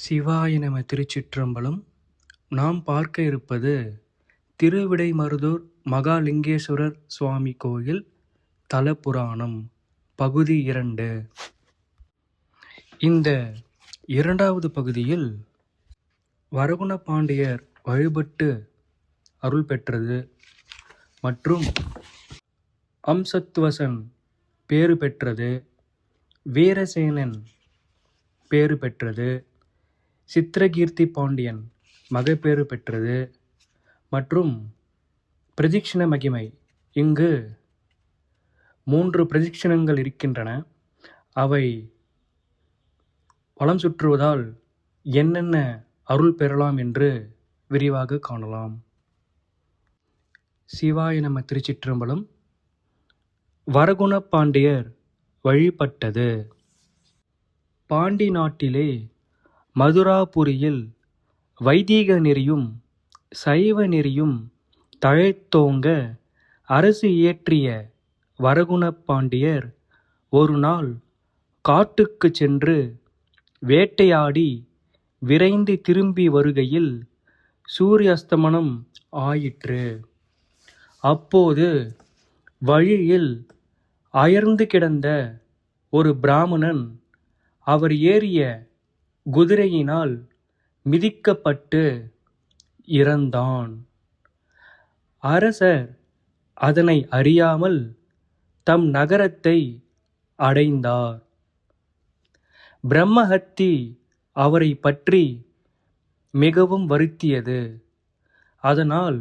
சிவாய நம. திருச்சிற்றம்பலம். நாம் பார்க்க இருப்பது திருவிடைமருதூர் மகாலிங்கேஸ்வரர் சுவாமி கோயில் தலபுராணம் பகுதி 2. இந்த இரண்டாவது பகுதியில் வரகுண பாண்டியர் வழிபட்டு அருள் பெற்றது மற்றும் அம்சத்துவசன் பேறு பெற்றது, வீரசேனன் பேறு பெற்றது, சித்திரகீர்த்தி பாண்டியன் மகப்பேறு பெற்றது மற்றும் பிரதிக்ஷண மகிமை. இங்கு 3 பிரதிக்ஷணங்கள் இருக்கின்றன. அவை வலம் சுற்றுவதால் என்னென்ன அருள் பெறலாம் என்று விரிவாக காணலாம். சிவாய நம. திருச்சிற்றம்பலம். வரகுண பாண்டியர் வழிபட்டது. பாண்டி நாட்டிலே மதுராபுரியில் வைதீக நெறியும் சைவ நெறியும் தழைத்தோங்க அரசு இயற்றிய வரகுண பாண்டியர் ஒரு நாள் காட்டுக்கு சென்று வேட்டையாடி விரைந்து திரும்பி வருகையில் சூரியஸ்தமனம் ஆயிற்று. அப்போது வழியில் அயர்ந்து கிடந்த ஒரு பிராமணன் அவர் ஏறிய குதிரையினால் மிதிக்கப்பட்டு இறந்தான். அரசர் அதனை அறியாமல் தம் நகரத்தை அடைந்தார். பிரம்மஹத்தி அவரை பற்றி மிகவும் வருத்தியது. அதனால்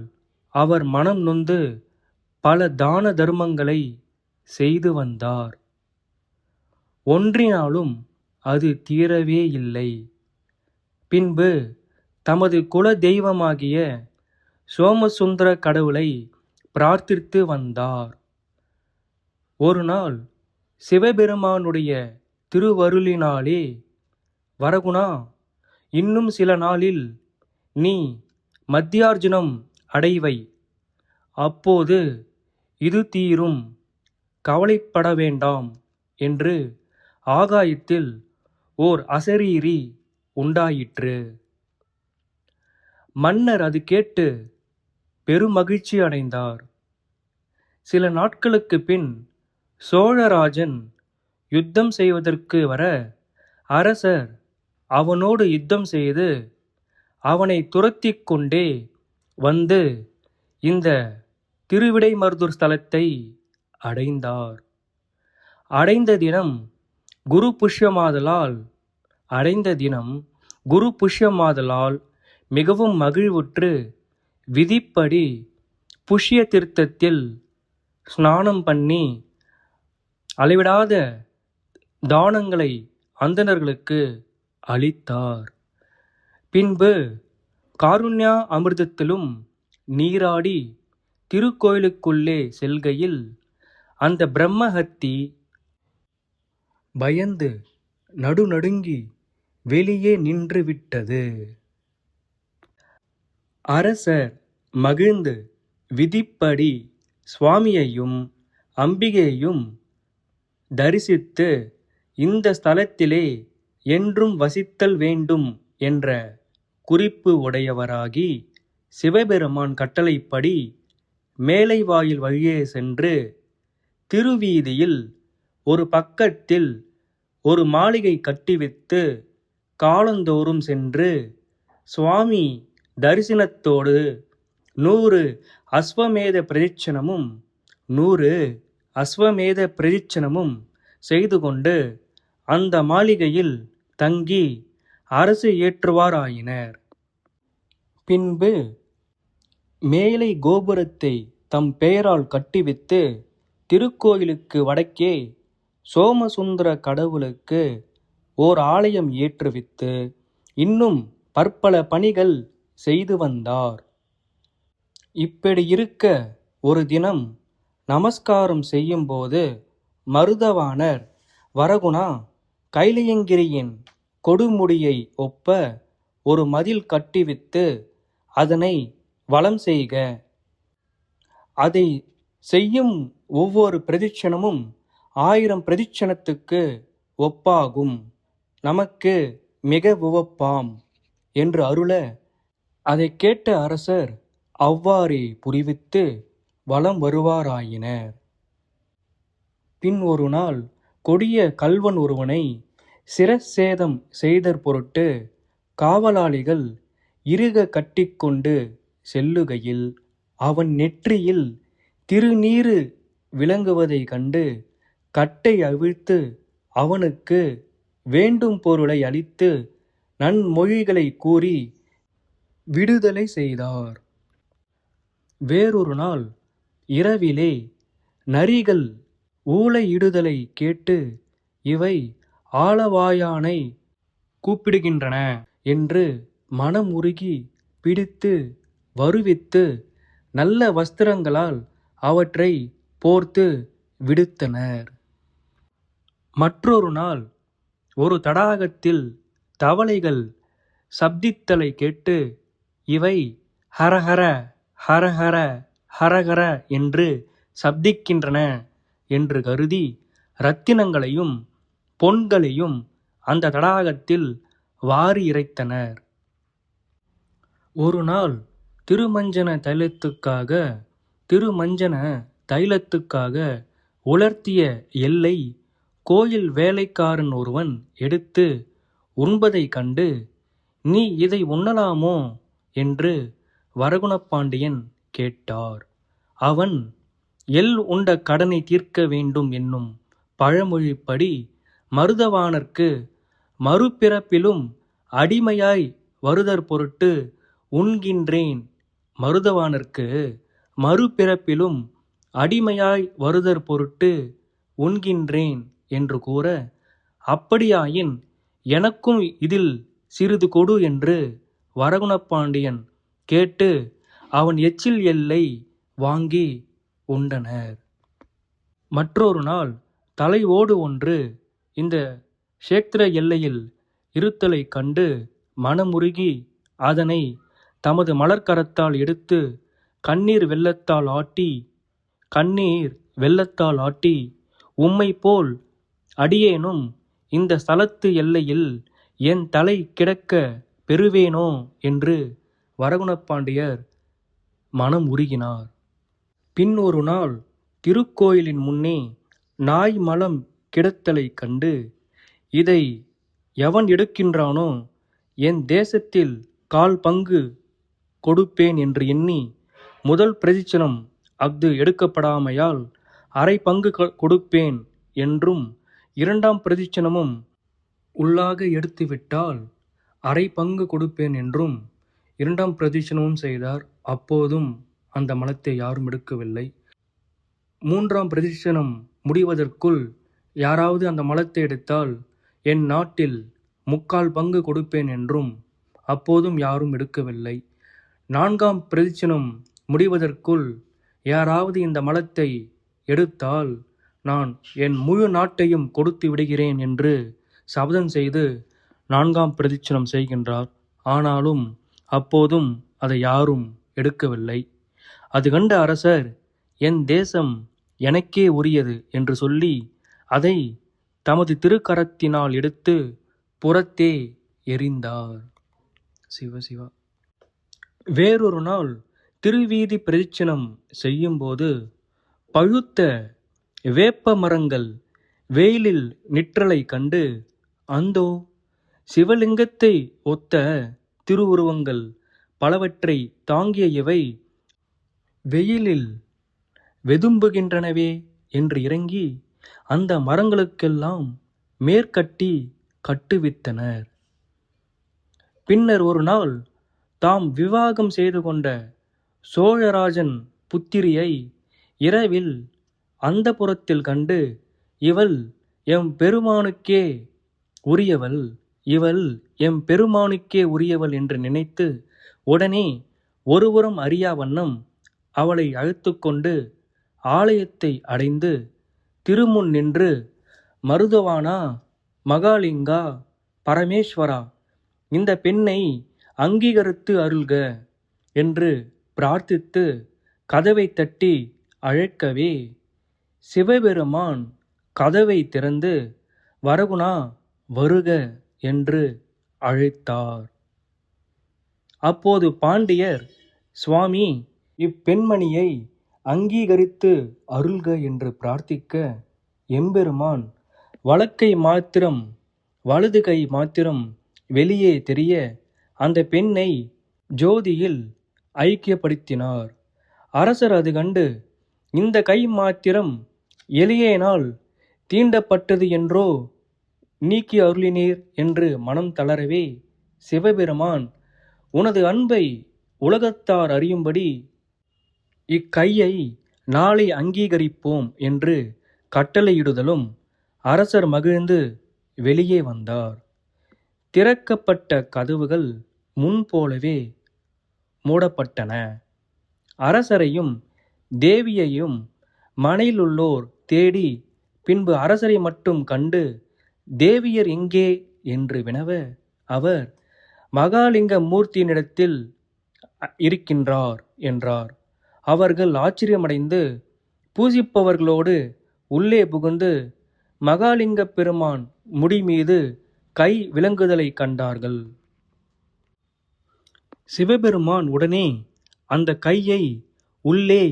அவர் மனம் நொந்து பல தான தர்மங்களை செய்து வந்தார். ஒன்றினாலும் அது தீரவே இல்லை. பின்பு தமது குல தெய்வமாகிய சோமசுந்தர கடவுளை பிரார்த்தித்து வந்தார். ஒரு நாள் சிவபெருமானுடைய திருவருளினாலே, வரகுணா, இன்னும் சில நாளில் நீ மத்தியார்ஜுனம் அடைவை. அப்போது இது தீரும், கவலைப்பட வேண்டாம் என்று ஆகாயத்தில் ஓர் அசரீரி உண்டாயிற்று. மன்னர் அது கேட்டு பெருமகிழ்ச்சி அடைந்தார். சில நாட்களுக்கு பின் சோழராஜன் யுத்தம் செய்வதற்கு வர அரசர் அவனோடு யுத்தம் செய்து அவனை துரத்தி கொண்டே வந்து இந்த திருவிடைமருதூர் ஸ்தலத்தை அடைந்தார். அடைந்த தினம் குரு புஷ்யமாதலால் மிகவும் மகிழ்வுற்று விதிப்படி புஷ்ய தீர்த்தத்தில் ஸ்நானம் பண்ணி அளவிடாத தானங்களை அந்தணர்களுக்கு அளித்தார். பின்பு காருண்யா அமிர்தத்திலும் நீராடி திருக்கோயிலுக்குள்ளே செல்கையில் அந்த பிரம்மஹத்தி பயந்து நடுநடுங்கி வெளியே நின்று விட்டது. அரசர் மகிழ்ந்து விதிப்படி சுவாமியையும் அம்பிகையையும் தரிசித்து இந்த ஸ்தலத்திலே என்றும் வசித்தல் வேண்டும் என்ற குறிப்பு உடையவராகி சிவபெருமான் கட்டளைப்படி மேலை வாயில் வழியே சென்று திருவீதியில் ஒரு பக்கத்தில் ஒரு மாளிகை கட்டிவித்து காலந்தோறும் சென்று சுவாமி தரிசனத்தோடு 100 அஸ்வமேத பிரதிட்சணமும் செய்து கொண்டு அந்த மாளிகையில் தங்கி அரசு ஏற்றுவாராயினர். பின்பு மேலை கோபுரத்தை தம் பெயரால் கட்டிவித்து திருக்கோயிலுக்கு வடக்கே சோமசுந்தர கடவுளுக்கு ஓர் ஆலயம் ஏற்றுவித்து இன்னும் பற்பல பணிகள் செய்து வந்தார். இப்படி இருக்க ஒரு தினம் நமஸ்காரம் செய்யும்போது மருதவாணர், வரகுணா, கைலையங்கிரியின் கொடுமுடியை ஒப்ப ஒரு மதில் கட்டிவித்து அதனை வலம் செய்க. அதை செய்யும் ஒவ்வொரு பிரதிட்சணமும் 1000 பிரதிட்சணத்துக்கு ஒப்பாகும். நமக்கு மிக உவப்பாம் என்று அருள, அதைக் கேட்ட அரசர் அவ்வாறே புரிவித்து வலம் வருவாராயினர். பின் ஒரு நாள் கொடிய கள்வன் ஒருவனை சிரச்சேதம் செய்தற் பொருட்டு காவலாளிகள் இறுக கட்டிக்கொண்டு செல்லுகையில் அவன் நெற்றியில் திருநீறு விளங்குவதைக் கண்டு கட்டை அவிழ்த்து அவனுக்கு வேண்டும் பொருளை அளித்து நன்மொழிகளைக் கூறி விடுதலை செய்தார். வேறொரு நாள் இரவிலே நரிகள் ஊளையிடுதலை கேட்டு இவை ஆளவாயானை கூப்பிடுகின்றன என்று மனம் உருகி பிடித்து வருவித்து நல்ல வஸ்திரங்களால் அவற்றை போர்த்து விடுத்தனர். மற்றொரு நாள் ஒரு தடாகத்தில் தவளைகள் சப்தித்தலை கேட்டு இவை ஹரஹர ஹரஹர ஹரஹர என்று சப்திக்கின்றன என்று கருதி இரத்தினங்களையும் பொன்களையும் அந்த தடாகத்தில் வாரி இறைத்தனர். ஒரு நாள் திருமஞ்சன தைலத்துக்காக உலர்த்திய எள்ளை கோயில் வேலைக்காரன் ஒருவன் எடுத்து உண்பதைக் கண்டு, நீ இதை உண்ணலாமோ என்று வரகுணபாண்டியன் கேட்டார். அவன் எள் உண்ட கடனை தீர்க்க வேண்டும் என்னும் பழமொழிப்படி மருதவாணர்க்கு மறுபிறப்பிலும் அடிமையாய் வருதற் பொருட்டு உண்கின்றேன், மருதவாணர்க்கு மறுபிறப்பிலும் அடிமையாய் வருதற் பொருட்டு உண்கின்றேன் என்று கூற, அப்படியாயின் எனக்கும் இதில் சிறிது கொடு என்று வரகுணபாண்டியன் கேட்டு அவன் எச்சில் எள்ளை வாங்கி உண்டனர். மற்றொரு நாள் தலை ஓடு ஒன்று இந்த க்ஷேத்திர எல்லையில் இருத்தலைக் கண்டு மனமுருகி அதனை தமது மலர்க்கரத்தால் எடுத்து கண்ணீர் வெள்ளத்தால் ஆட்டி உம்மைப் போல் அடியேனும் இந்த ஸ்தலத்து எல்லையில் என் தலை கிடக்க பெறுவேனோ என்று வரகுணபாண்டியர் மனம் உருகினார். பின் ஒரு நாள் திருக்கோயிலின் முன்னே நாய் மலம் கிடத்தலைக் கண்டு, இதை எவன் எடுக்கின்றானோ என் தேசத்தில் 1/4 பங்கு கொடுப்பேன் என்று எண்ணி முதல் பிரதிச்சனம் அஃது எடுக்கப்படாமையால் 1/2 பங்கு கொடுப்பேன் என்றும் 2ஆம் பிரதிச்சனமும் உள்ளாக எடுத்துவிட்டால் 1/2 பங்கு கொடுப்பேன் என்றும் 2ஆம் பிரதிச்சனமும் செய்தார். அப்போதும் அந்த மலத்தை யாரும் எடுக்கவில்லை. 3ஆம் பிரதிச்சனம் முடிவதற்குள் யாராவது அந்த மலத்தை எடுத்தால் என் நாட்டில் 3/4 பங்கு கொடுப்பேன் என்றும் அப்போதும் யாரும் எடுக்கவில்லை. 4ஆம் பிரதிச்சனம் முடிவதற்குள் யாராவது இந்த மலத்தை எடுத்தால் நான் என் முழு நாட்டையும் கொடுத்து விடுகிறேன் என்று சபதம் செய்து 4ஆம் பிரதிச்சனம் செய்கின்றார். ஆனாலும் அப்போதும் அதை யாரும் எடுக்கவில்லை. அது கண்ட அரசர், என் தேசம் எனக்கே உரியது என்று சொல்லி அதை தமது திருக்கரத்தினால் எடுத்து புறத்தே எறிந்தார். சிவசிவா. வேறொரு நாள் திருவீதி பிரதிச்சனம் செய்யும்போது பழுத்த வேப்ப மரங்கள் வெயிலில் நிற்றலைக் கண்டு, அந்தோ சிவலிங்கத்தை ஒத்த திருவுருவங்கள் பலவற்றை தாங்கிய இவை வெயிலில் வெதும்புகின்றனவே என்று இறங்கி அந்த மரங்களுக்கெல்லாம் மேற்கட்டி கட்டுவித்தனர். பின்னர் ஒரு நாள் தாம் விவாகம் செய்து கொண்ட சோழராஜன் புத்திரியை இரவில் அந்தப்புரத்தில் கண்டு, இவள் எம் பெருமானுக்கே உரியவள் என்று நினைத்து உடனே ஒருவரும் அறியா வண்ணம் அவளை அழைத்து கொண்டு ஆலயத்தை அடைந்து திருமுன் நின்று, மருதவானா, மகாலிங்கா, பரமேஸ்வரா, இந்த பெண்ணை அங்கீகரித்து அருள்க என்று பிரார்த்தித்து கதவை தட்டி அழைக்கவே சிவபெருமான் கதவை திறந்து வரகுணா வருக என்று அழைத்தார். அப்போது பாண்டியர், சுவாமி, இப்பெண்மணியை அங்கீகரித்து அருள்க என்று பிரார்த்திக்க, எம்பெருமான் வலது கை மாத்திரம் வெளியே தெரிய அந்த பெண்ணை ஜோதியில் ஐக்கியப்படுத்தினார். அரசர் அது கண்டு, இந்த கை மாத்திரம் எளியேனால் தீண்டப்பட்டது என்றோ நீக்கி அருளினீர் என்று மனம் தளரவே, சிவபெருமான், உனது அன்பை உலகத்தார் அறியும்படி இக்கையை நாளை அங்கீகரிப்போம் என்று கட்டளையிடுதலும், அரசர் மகிழ்ந்து வெளியே வந்தார். திறக்கப்பட்ட கதவுகள் முன்போலவே மூடப்பட்டன. அரசரையும் தேவியையும் மனையிலுள்ளோர் தேடி பின்பு அரசரை மட்டும் கண்டு, தேவியர் எங்கே என்று வினவ, அவர் மகாலிங்க மூர்த்தியினிடத்தில் இருக்கின்றார் என்றார். அவர்கள் ஆச்சரியமடைந்து பூஜிப்பவர்களோடு உள்ளே புகுந்து மகாலிங்க பெருமான் முடிமீது கை விலங்குதலை கண்டார்கள். சிவபெருமான் உடனே அந்த கையை உள்ளே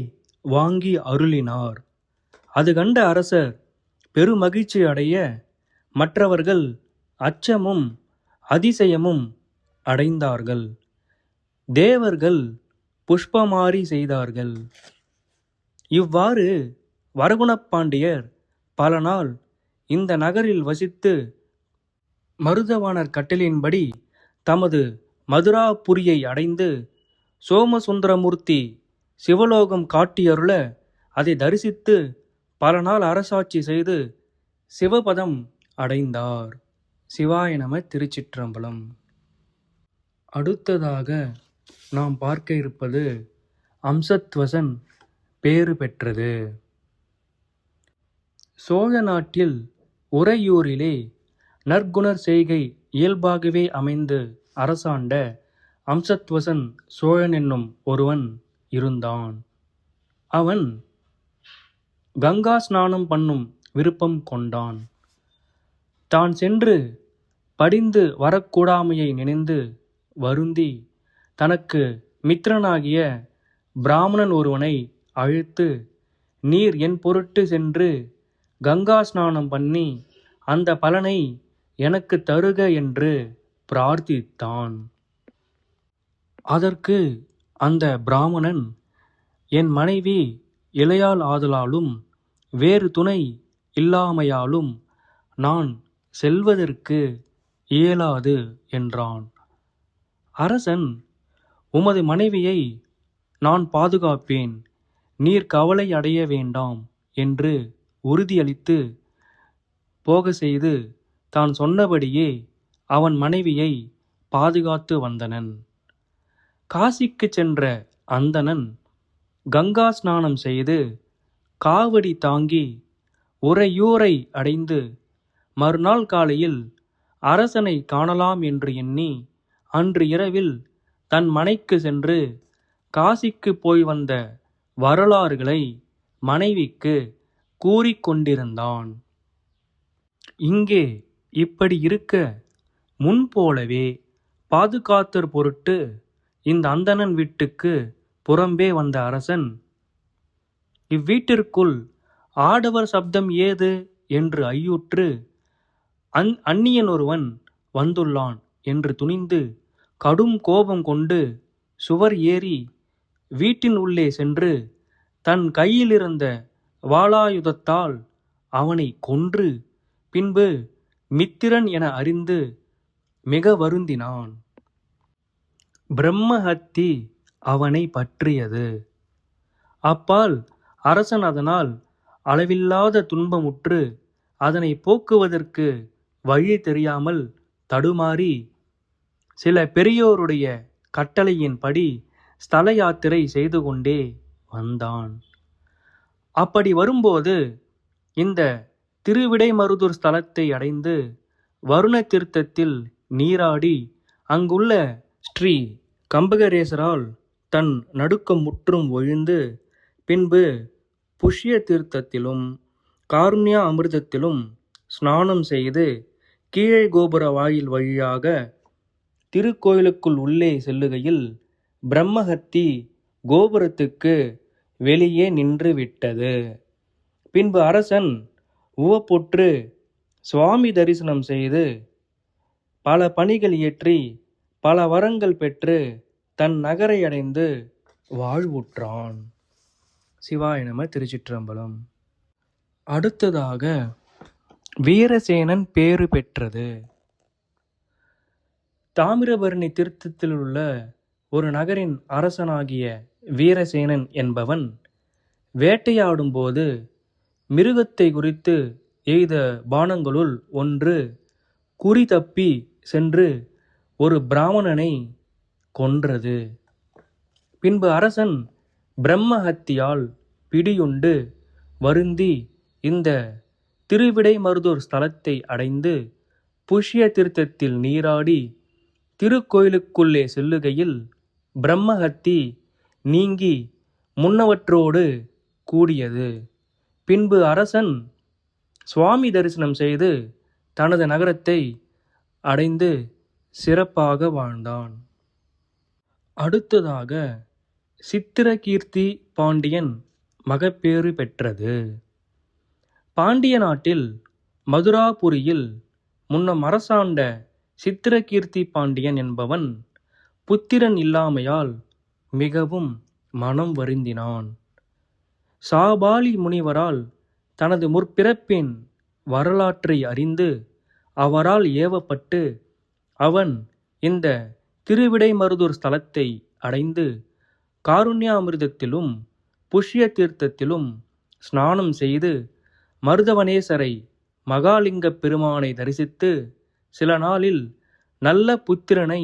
வாங்கி அருளினார். அது கண்ட அரசர் பெருமகிழ்ச்சி அடைய, மற்றவர்கள் அச்சமும் அதிசயமும் அடைந்தார்கள். தேவர்கள் புஷ்பமாரி செய்தார்கள். இவ்வாறு வரகுணப்பாண்டியர் பல நாள் இந்த நகரில் வசித்து மருதவாணர் கட்டளையின்படி தமது மதுராபுரியை அடைந்து, சோமசுந்தரமூர்த்தி சிவலோகம் காட்டியருள அதை தரிசித்து பல நாள் அரசாட்சி செய்து சிவபதம் அடைந்தார். சிவாய நம. திருச்சிற்றம்பலம். அடுத்ததாக நாம் பார்க்க இருப்பது அம்சத்வசன் பேறு பெற்றது. சோழ நாட்டில் உறையூரிலே நற்குணர் செய்கை இயல்பாகவே அமைந்து அரசாண்ட அம்சத்வசன் சோழன் என்னும் ஒருவன் இருந்தான். அவன் கங்கா ஸ்நானம் பண்ணும் விருப்பம் கொண்டான். தான் சென்று படிந்து வரக்கூடாமையை நினைந்து வருந்தி தனக்கு மித்திரனாகிய பிராமணன் ஒருவனை அழைத்து, நீர் என் பொருட்டு சென்று கங்கா ஸ்நானம் பண்ணி அந்த பலனை எனக்கு தருக என்று பிரார்த்தித்தான். அதற்கு அந்த பிராமணன், என் மனைவி இளையாள் ஆதலாலும் வேறு துணை இல்லாமையாலும் நான் செல்வதற்கு இயலாது என்றான். அரசன், உமது மனைவியை நான் பாதுகாப்பேன், நீர் கவலை அடைய வேண்டாம் என்று உறுதியளித்து போக செய்து தான் சொன்னபடியே அவன் மனைவியை பாதுகாத்து வந்தனன். காசிக்கு சென்ற அந்தணன் கங்கா ஸ்நானம் செய்து காவடி தாங்கி உறையூரை அடைந்து மறுநாள் காலையில் அரசனை காணலாம் என்று எண்ணி அன்று இரவில் தன் மனைக்கு சென்று காசிக்கு போய் வந்த வரலாறுகளை மனைவிக்கு கூறிக்கொண்டிருந்தான். இங்கே இப்படி இருக்க, முன்போலவே பாதுகாத்தற் பொருட்டு இந்த அந்தணன் வீட்டுக்கு புறம்பே வந்த அரசன், இவ்வீட்டிற்குள் ஆடவர் சப்தம் ஏது என்று ஐயுற்று, அந்நியன் ஒருவன் வந்துள்ளான் என்று துணிந்து கடும் கோபம் கொண்டு சுவர் ஏறி வீட்டின் உள்ளே சென்று தன் கையிலிருந்த வாளாயுதத்தால் அவனை கொன்று பின்பு மித்திரன் என அறிந்து மிக வருந்தினான். பிரம்மஹத்தி அவனை பற்றியது. அப்பால் அரசன் அதனால் அளவில்லாத துன்பமுற்று அதனை போக்குவதற்கு வழி தெரியாமல் தடுமாறி சில பெரியோருடைய கட்டளையின்படி ஸ்தல யாத்திரை செய்து கொண்டே வந்தான். அப்படி வரும்போது இந்த திருவிடைமருதூர் ஸ்தலத்தை அடைந்து வருண தீர்த்தத்தில் நீராடி அங்குள்ள ஸ்ரீ கம்பகரேசரால் தன் நடுக்கம் முற்றும் ஒழிந்து பின்பு புஷ்ய தீர்த்தத்திலும் காருண்யா அமிர்தத்திலும் ஸ்நானம் செய்து கீழே கோபுர வாயில் வழியாக திருக்கோயிலுக்குள் உள்ளே செல்லுகையில் பிரம்மஹத்தி கோபுரத்துக்கு வெளியே நின்று விட்டது. பின்பு அரசன் உவப்புற்று சுவாமி தரிசனம் செய்து பல பணிகள் இயற்றி பல வரங்கள் பெற்று தன் நகரை அடைந்து வாழ்வுற்றான். சிவாய நம. திருச்சிற்றம்பலம். அடுத்ததாக வீரசேனன் பேறு பெற்றது. தாமிரபரணி தீர்த்தத்தில் உள்ள ஒரு நகரின் அரசனாகிய வீரசேனன் என்பவன் வேட்டையாடும்போது மிருகத்தை குறித்து எய்த பானங்களுள் ஒன்று குறி தப்பி சென்று ஒரு பிராமணனை கொன்றது. பின்பு அரசன் பிரம்மஹத்தியால் பிடியுண்டு வருந்தி இந்த திருவிடைமருதூர் ஸ்தலத்தை அடைந்து புஷ்ய தீர்த்தத்தில் நீராடி திருக்கோயிலுக்குள்ளே செல்லுகையில் பிரம்மஹத்தி நீங்கி முன்னவற்றோடு கூடியது. பின்பு அரசன் சுவாமி தரிசனம் செய்து தனது நகரத்தை அடைந்து சிறப்பாக வாழ்ந்தான். அடுத்ததாக சித்திரகீர்த்தி பாண்டியன் மகப்பேறு பெற்றது. பாண்டிய நாட்டில் மதுராபுரியில் முன்னம் அரசாண்ட சித்திரகீர்த்தி பாண்டியன் என்பவன் புத்திரன் இல்லாமையால் மிகவும் மனம் வருந்தினான். சாபாலி முனிவரால் தனது முற்பிறப்பின் வரலாற்றை அறிந்து அவரால் ஏவப்பட்டு அவன் இந்த திருவிடைமருதூர் ஸ்தலத்தை அடைந்து காருண்யாமிர்தத்திலும் புஷ்ய தீர்த்தத்திலும் ஸ்நானம் செய்து மருதவனேசரை மகாலிங்கப் பெருமானை தரிசித்து சில நாளில் நல்ல புத்திரனை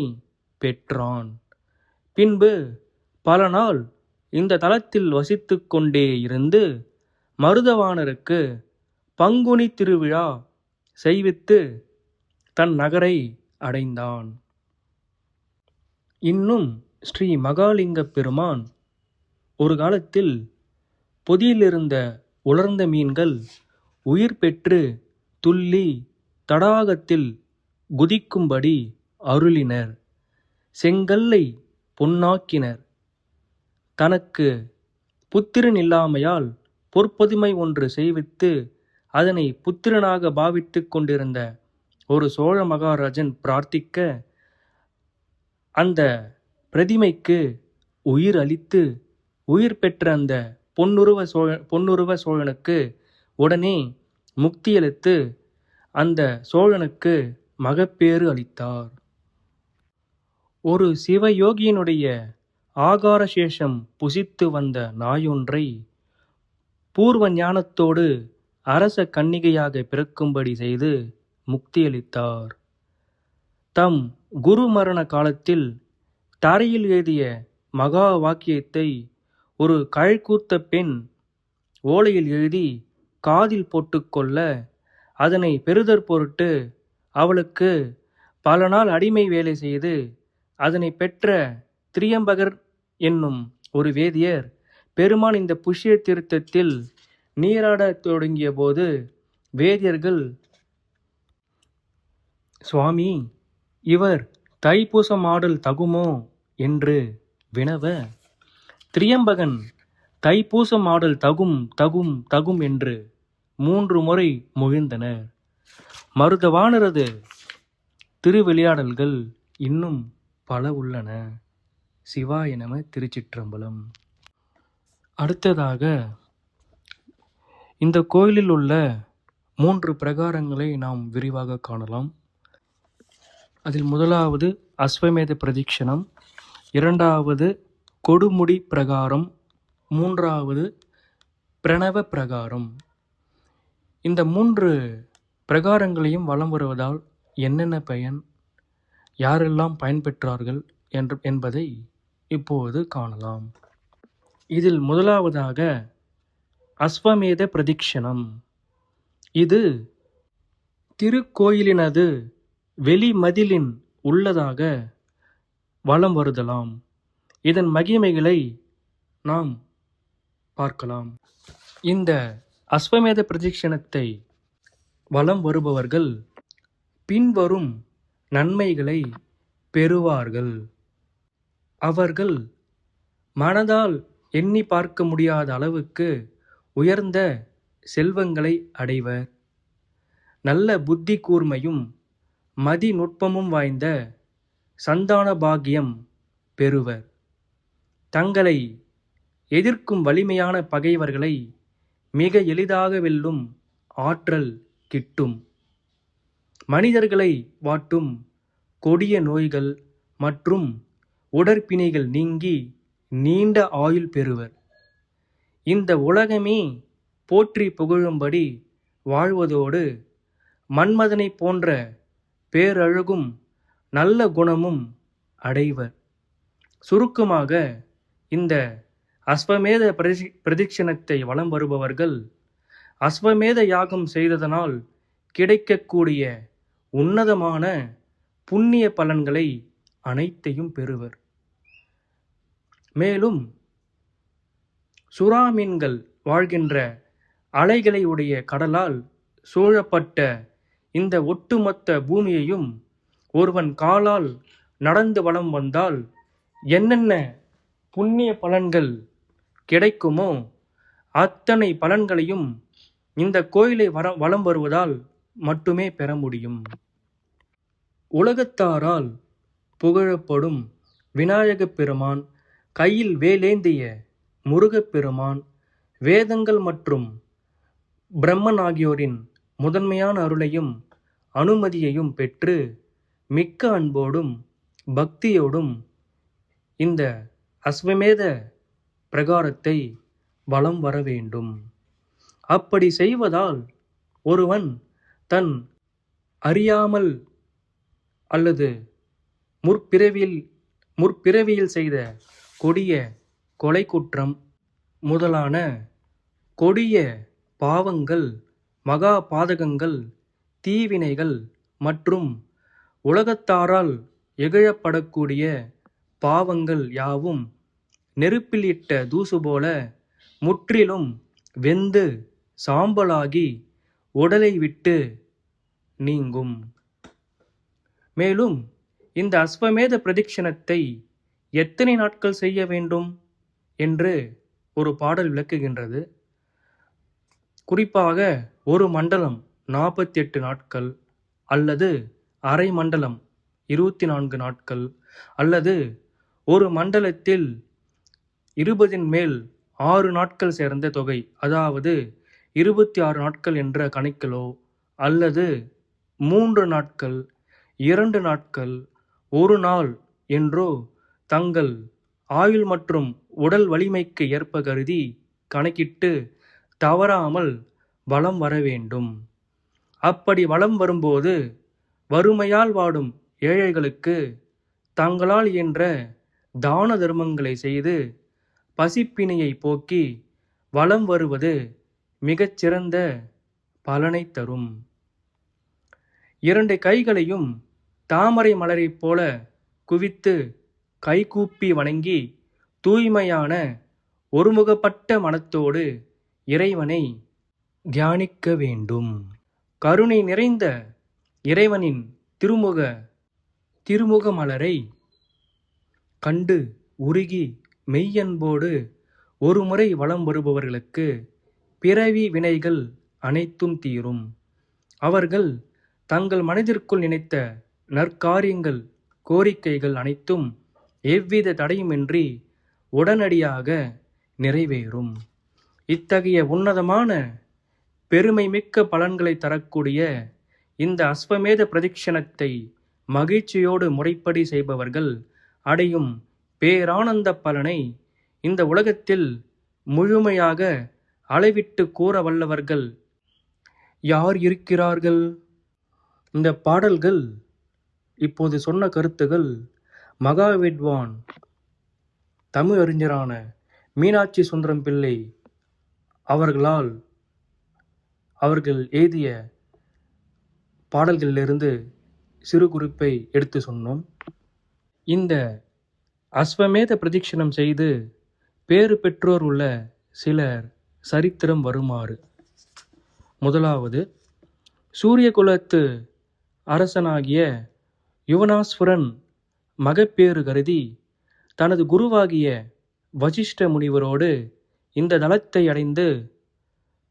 பெற்றான். பின்பு பல நாள் இந்த தலத்தில் வசித்து கொண்டே இருந்து மருதவாணருக்கு பங்குனி திருவிழா செய்வித்து தன் நகரை அடைந்தான். இன்னும் ஸ்ரீ மகாலிங்கப் பெருமான் ஒரு காலத்தில் பொதியிலிருந்த உலர்ந்த மீன்கள் உயிர் பெற்று துள்ளி தடாகத்தில் குதிக்கும்படி அருளினர். செங்கல்லை பொன்னாக்கினர். தனக்கு புத்திரன் இல்லாமையால் பொற்பதுமை ஒன்று செய்வித்து அதனை புத்திரனாக பாவித்து கொண்டிருந்த ஒரு சோழ மகாராஜன் பிரார்த்திக்க அந்த பிரதிமைக்கு உயிர் அளித்து உயிர் பெற்ற அந்த பொன்னுருவ சோழனுக்கு உடனே முக்தியளித்து அந்த சோழனுக்கு மகப்பேறு அளித்தார். ஒரு சிவயோகியினுடைய ஆகாரசேஷம் புசித்து வந்த நாயொன்றை பூர்வ ஞானத்தோடு அரச கன்னிகையாக பிறக்கும்படி செய்து முக்தியளித்தார். தம் குரு மரண காலத்தில் தரையில் எழுதிய மகா வாக்கியத்தை ஒரு கழைக்கூர்த்த பெண் ஓலையில் எழுதி காதில் போட்டுக்கொள்ள அதனை பெறுதற் பொருட்டு அவளுக்கு பல நாள் அடிமை வேலை செய்து அதனை பெற்ற திரியம்பகர் என்னும் ஒரு வேதியர் பெருமான் இந்த புஷ்ய தீர்த்தத்தில் நீராடத் தொடங்கிய போது வேதியர்கள், சுவாமி, இவர் தைப்பூசம் ஆடல் தகுமோ என்று வினவ, திரியம்பகன் தைப்பூசம் ஆடல் தகும் தகும் தகும் என்று 3 முறை மொழிந்தனர். மருதவாணரது திருவிளையாடல்கள் இன்னும் பல உள்ளன. சிவாய நம. திருச்சிற்றம்பலம். அடுத்ததாக இந்த கோயிலில் உள்ள 3 பிரகாரங்களை நாம் விரிவாக காணலாம். அதில் முதலாவது அஸ்வமேத பிரதிக்ஷணம், இரண்டாவது கொடுமுடி பிரகாரம், மூன்றாவது பிரணவ பிரகாரம். இந்த 3 பிரகாரங்களையும் வலம் வருவதால் என்னென்ன பயன், யாரெல்லாம் பயன்பெற்றார்கள் என்பதை இப்போது காணலாம். இதில் முதலாவதாக அஸ்வமேத பிரதிக்ஷணம். இது திருக்கோயிலினது வெளிமதிலின் உள்ளதாக வலம் வருதலாம். இதன் மகிமைகளை நாம் பார்க்கலாம். இந்த அஸ்வமேத பிரதிக்ஷணத்தை வலம் வருபவர்கள் பின்வரும் நன்மைகளை பெறுவார்கள். அவர்கள் மனதால் எண்ணி பார்க்க முடியாத அளவுக்கு உயர்ந்த செல்வங்களை அடைவர். நல்ல புத்தி கூர்மையும் மதி நுட்பமும் வாய்ந்த சந்தான பாக்கியம் பெறுவர். தங்களை எதிர்க்கும் வலிமையான பகைவர்களை மிக எளிதாக வெல்லும் ஆற்றல் கிட்டும். மனிதர்களை வாட்டும் கொடிய நோய்கள் மற்றும் உடற்பிணிகள் நீங்கி நீண்ட ஆயுள் பெறுவர். இந்த உலகமே போற்றி புகழும்படி வாழ்வதோடு மன்மதனை போன்ற பேரழகும் நல்ல குணமும் அடைவர். சுருக்கமாக, இந்த அஸ்வமேத பிரதிக்ஷணத்தை வலம் வருபவர்கள் அஸ்வமேத யாகம் செய்ததனால் கிடைக்கக்கூடிய உன்னதமான புண்ணிய பலன்களை அனைத்தையும் பெறுவர். மேலும் சுறாமீன்கள் வாழ்கின்ற அலைகளை உடைய கடலால் சூழப்பட்ட இந்த ஒட்டுமொத்த பூமியையும் ஒருவன் காலால் நடந்து வலம் வந்தால் என்னென்ன புண்ணிய பலன்கள் கிடைக்குமோ அத்தனை பலன்களையும் இந்த கோயிலை வலம் வருவதால் மட்டுமே பெற முடியும். உலகத்தாரால் புகழப்படும் விநாயகப் பெருமான், கையில் வேலேந்திய முருகப்பெருமான், வேதங்கள் மற்றும் பிரம்மன் ஆகியோரின் முதன்மையான அருளையும் அனுமதியையும் பெற்று மிக்க அன்போடும் பக்தியோடும் இந்த அஸ்வமேத பிரகாரத்தை வலம் வர வேண்டும். அப்படி செய்வதால் ஒருவன் தன் அறியாமல் அல்லது முற்பிறவியில் செய்த கொடிய கொலை குற்றம் முதலான கொடிய பாவங்கள், மகா பாதகங்கள், தீவினைகள் மற்றும் உலகத்தாரால் இகழப்படக்கூடிய பாவங்கள் யாவும் நெருப்பில் இட்ட தூசு போல முற்றிலும் வெந்து சாம்பலாகி உடலை விட்டு நீங்கும். மேலும் இந்த அஸ்வமேத பிரதிக்ஷணத்தை எத்தனை நாட்கள் செய்ய வேண்டும் என்று ஒரு பாடல் விளக்குகின்றது. குறிப்பாக ஒரு மண்டலம் 48 நாட்கள் அல்லது அரை மண்டலம் 24 நாட்கள் அல்லது ஒரு மண்டலத்தில் 20 மேல் 6 நாட்கள் சேர்ந்த தொகை, அதாவது 26 நாட்கள் என்ற கணக்கிலோ அல்லது 3 நாட்கள், 2 நாட்கள், 1 நாள் என்றோ தங்கள் ஆயுள் மற்றும் உடல் வலிமைக்கு ஏற்ப கருதி கணக்கிட்டு தவறாமல் வலம் வர வேண்டும். அப்படி வலம் வரும்போது வறுமையால் வாடும் ஏழைகளுக்கு தங்களால் இயன்ற தான தர்மங்களை செய்து பசிப்பிணியை போக்கி வலம் வருவது மிகச்சிறந்த பலனை தரும். 2 கைகளையும் தாமரை மலரைப் போல குவித்து கைகூப்பி வணங்கி தூய்மையான ஒருமுகப்பட்ட மனத்தோடு இறைவனை தியானிக்க வேண்டும். கருணை நிறைந்த இறைவனின் திருமுக மலரை கண்டு உருகி மெய்யன்போடு ஒரு முறை வலம் வருபவர்களுக்கு பிறவி வினைகள் அனைத்தும் தீரும். அவர்கள் தங்கள் மனதிற்குள் நினைத்த நற்காரியங்கள், கோரிக்கைகள் அனைத்தும் எவ்வித தடையுமின்றி உடனடியாக நிறைவேறும். இத்தகைய உன்னதமான பெருமை மிக்க பலன்களை தரக்கூடிய இந்த அஸ்வமேத பிரதிக்ஷணத்தை மகிழ்ச்சியோடு முறைப்படி செய்பவர்கள் அடையும் பேரானந்த பலனை இந்த உலகத்தில் முழுமையாக அளவிட்டு கூற வல்லவர்கள் யார் இருக்கிறார்கள்? இந்த பாடல்கள், இப்போது சொன்ன கருத்துகள் மகா வித்வான் தமிழ் அறிஞரான மீனாட்சி சுந்தரம் பிள்ளை அவர்கள் எழுதிய பாடல்களிலிருந்து சிறு குறிப்பை எடுத்து சொன்னோம். இந்த அஸ்வமேத பிரதிக்ஷணம் செய்து பேறு பெற்றோர் உள்ள சிலர் சரித்திரம் வருமாறு. முதலாவது, சூரிய குலத்து அரசனாகிய யுவனாஸ்வரன் மகப்பேறு கருதி தனது குருவாகிய வசிஷ்ட முனிவரோடு இந்த தலத்தை அடைந்து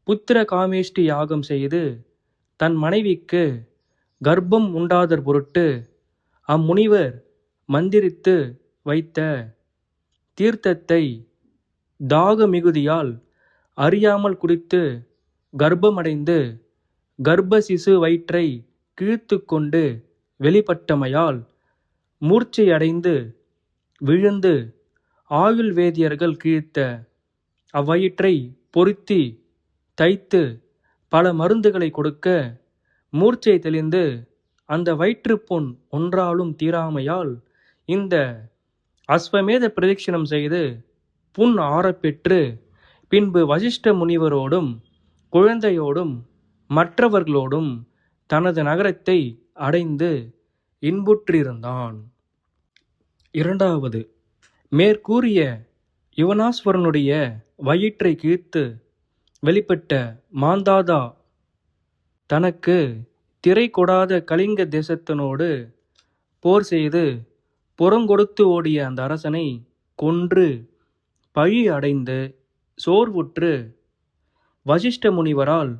புத்திர காமேஷ்டி யாகம் செய்து தன் மனைவிக்கு கர்ப்பம் உண்டாதற் பொருட்டு அம்முனிவர் மந்திரித்து வைத்த தீர்த்தத்தை தாக மிகுதியால் அறியாமல் குடித்து கர்ப்பமடைந்து கர்ப்ப சிசு வயிற்றை கிழித்து கொண்டு வெளிப்பட்டமையால் மூர்ச்சையடைந்து விழுந்து ஆயுள் வேதியர்கள் கிழித்த அவ்வயிற்றை பொருத்தி தைத்து பல மருந்துகளை கொடுக்க மூர்ச்சை தெளிந்து அந்த வயிற்றுப்புண் ஒன்றாலும் தீராமையால் இந்த அஸ்வமேத பிரதட்சிணம் செய்து புண் ஆறப்பெற்று பின்பு வசிஷ்ட முனிவரோடும் குழந்தையோடும் மற்றவர்களோடும் தனது நகரத்தை அடைந்து இன்புற்றிருந்தான். இரண்டாவது, மேற்கூறிய யுவனாஸ்வரனுடைய வயிற்றை கிழித்து வெளிப்பட்ட மாந்தாதா தனக்கு திரை கொடாத கலிங்க தேசத்தினோடு போர் செய்து புறங்கொடுத்து ஓடிய அந்த அரசனை கொன்று பழி அடைந்து சோர்வுற்று வசிஷ்ட முனிவரால்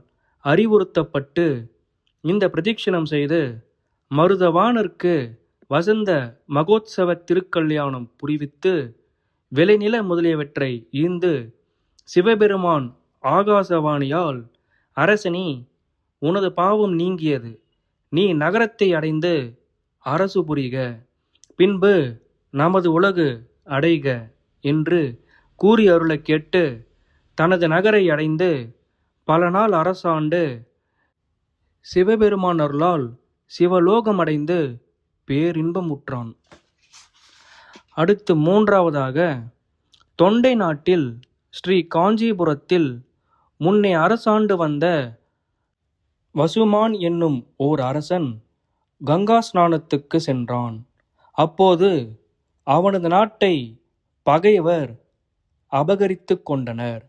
அறிவுறுத்தப்பட்டு இந்த பிரதிக்ஷணம் செய்து மருதவானர்க்கு வசந்த மகோத்சவ திருக்கல்யாணம் புரிவித்து விளைநில முதலியவற்றை ஈந்து சிவபெருமான் ஆகாசவாணியால் அரசனே, உனது பாவம் நீங்கியது, நீ நகரத்தை அடைந்து அரசு புரிக, பின்பு நமது உலகு அடைக என்று கூறி அருளக் கேட்டு தனது நகரை அடைந்து பல நாள் அரசாண்டு சிவபெருமான் அருளால் சிவலோகம் அடைந்து பேரின்பம் உற்றான். அடுத்து மூன்றாவதாக, தொண்டை நாட்டில் ஸ்ரீ காஞ்சிபுரத்தில் முன்னே அரசாண்டு வந்த வசுமான் என்னும் ஓர் அரசன் கங்கா ஸ்நானத்துக்கு சென்றான். அப்போது அவனது நாட்டை பகைவர் அபகரித்து கொண்டனர்.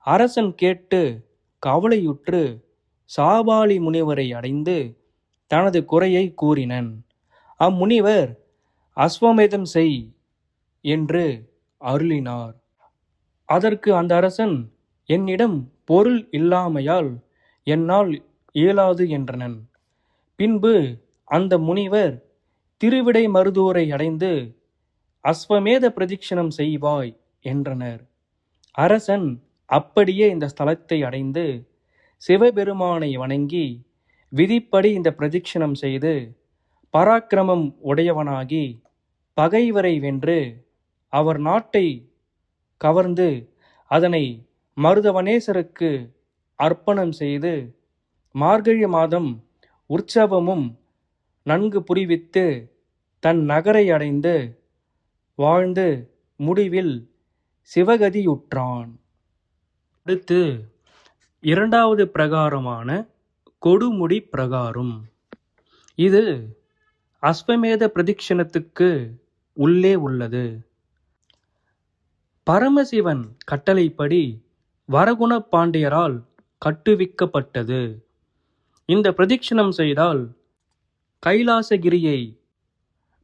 அரசன் கேட்டு கவலையுற்று சாபாலி முனிவரை அடைந்து தனது குறையை கூறினன். அம்முனிவர் அஸ்வமேதம் செய் என்று அருளினார். அதற்கு அந்த அரசன், என்னிடம் பொருள் இல்லாமையால் என்னால் இயலாது என்றனன். பின்பு அந்த முனிவர் திருவிடை மருதூரை அடைந்து அஸ்வமேத பிரதிக்ஷணம் செய்வாய் என்றனர். அரசன் அப்படியே இந்த ஸ்தலத்தை அடைந்து சிவபெருமானை வணங்கி விதிப்படி இந்த பிரதிக்ஷணம் செய்து பராக்கிரமம் உடையவனாகி பகைவரை வென்று அவர் நாட்டை கவர்ந்து அதனை மருதவனேசருக்கு அர்ப்பணம் செய்து மார்கழி மாதம் உற்சவமும் நன்கு புரிவித்து தன் நகரை அடைந்து வாழ்ந்து முடிவில் சிவகதியுற்றான். அடுத்து இரண்டாவது பிரகாரமான கொடுமுடி பிரகாரம். இது அஸ்வமேத பிரதிக்ஷணத்துக்கு உள்ளே உள்ளது. பரமசிவன் கட்டளைப்படி வரகுண பாண்டியரால் கட்டுவிக்கப்பட்டது. இந்த பிரதிக்ஷணம் செய்தால் கைலாசகிரியை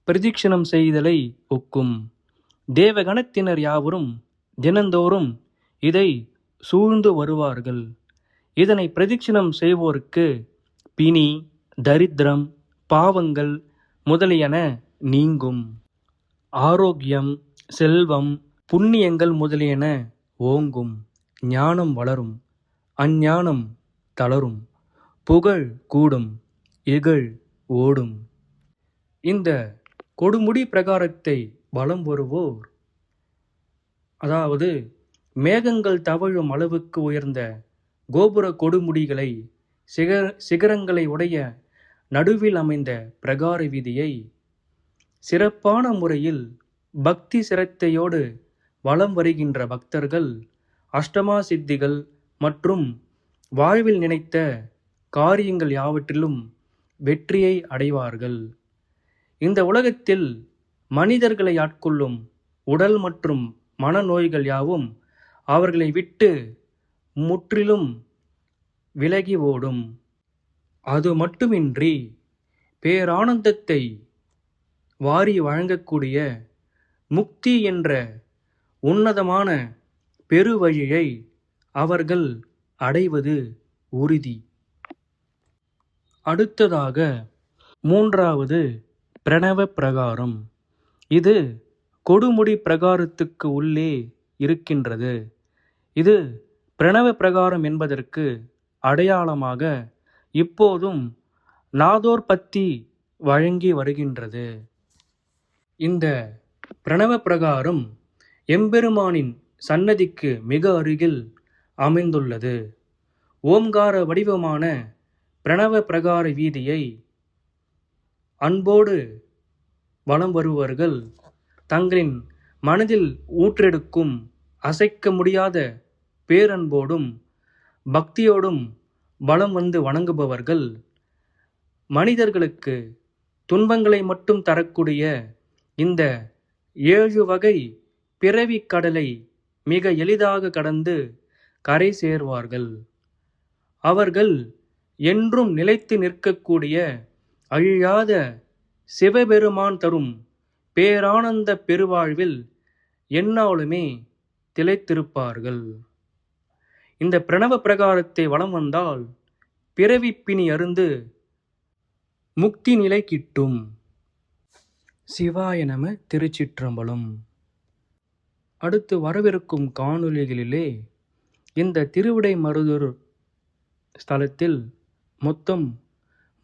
பிரதிக்ஷணம் செய்தலை ஒக்கும். தேவகணத்தினர் யாவரும் தினந்தோறும் இதை சூழ்ந்து வருவார்கள். இதனை பிரதிக்ஷணம் செய்வோருக்கு பிணி, தரித்திரம், பாவங்கள் முதலியன நீங்கும். ஆரோக்கியம், செல்வம், புண்ணியங்கள் முதலியன ஓங்கும். ஞானம் வளரும், அஞ்ஞானம் தளரும், புகழ் கூடும், இகழ் ஓடும். இந்த கொடுமுடி பிரகாரத்தை வலம் வருவோர், அதாவது மேகங்கள் தவழும் அளவுக்கு உயர்ந்த கோபுர கொடுமுடிகளை சிகரங்களை உடைய நடுவில் அமைந்த பிரகார வீதியை சிறப்பான முறையில் பக்தி சிரத்தையோடு வலம் வருகின்ற பக்தர்கள் அஷ்டமா சித்திகள் மற்றும் வாழ்வில் நினைத்த காரியங்கள் யாவற்றிலும் வெற்றியை அடைவார்கள். இந்த உலகத்தில் மனிதர்களை ஆட்கொள்ளும் உடல் மற்றும் மனநோய்கள் யாவும் அவர்களை விட்டு முற்றிலும் விலகி ஓடும். அது மட்டுமின்றி பேரானந்தத்தை வாரி வழங்கக்கூடிய முக்தி என்ற உன்னதமான பெருவழியை அவர்கள் அடைவது உறுதி. அடுத்ததாக மூன்றாவது பிரணவ பிரகாரம். இது கொடுமுடி பிரகாரத்துக்கு உள்ளே இருக்கின்றது. இது பிரணவ பிரகாரம் என்பதற்கு அடையாளமாக இப்போதும் நாதோற்பத்தி வழங்கி வருகின்றது. இந்த பிரணவ பிரகாரம் எம்பெருமானின் சன்னதிக்கு மிக அருகில் அமைந்துள்ளது. ஓம்கார வடிவமான பிரணவ பிரகார வீதியை அன்போடு வலம் வருபவர்கள் தங்களின் மனதில் ஊற்றெடுக்கும் அசைக்க முடியாத பேரன்போடும் பக்தியோடும் வலம் வந்து வணங்குபவர்கள் மனிதர்களுக்கு துன்பங்களை மட்டும் தரக்கூடிய இந்த 7 வகை பிறவி கடலை மிக எளிதாக கடந்து கரை சேர்வார்கள். அவர்கள் என்றும் நிலைத்து நிற்கக்கூடிய அழியாத சிவபெருமான் தரும் பேரானந்த பெருவாழ்வில் எந்நாளுமே திளைத்திருப்பார்கள். இந்த பிரணவ பிரகாரத்தை வலம் வந்தால் பிறவிப்பிணி அருந்து முக்தி நிலை கிட்டும். சிவாய நம. திருச்சிற்றம்பலம். அடுத்து வரவிருக்கும் காணொளிகளிலே இந்த திருவிடைமருதூர் ஸ்தலத்தில் மொத்தம்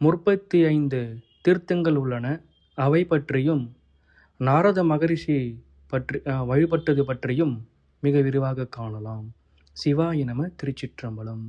35 தீர்த்தங்கள் உள்ளன. அவை பற்றியும் நாரத மகரிஷி வழிபட்டது பற்றியும் மிக விரிவாக காணலாம். சிவாய நம. திருச்சிற்றம்பலம்.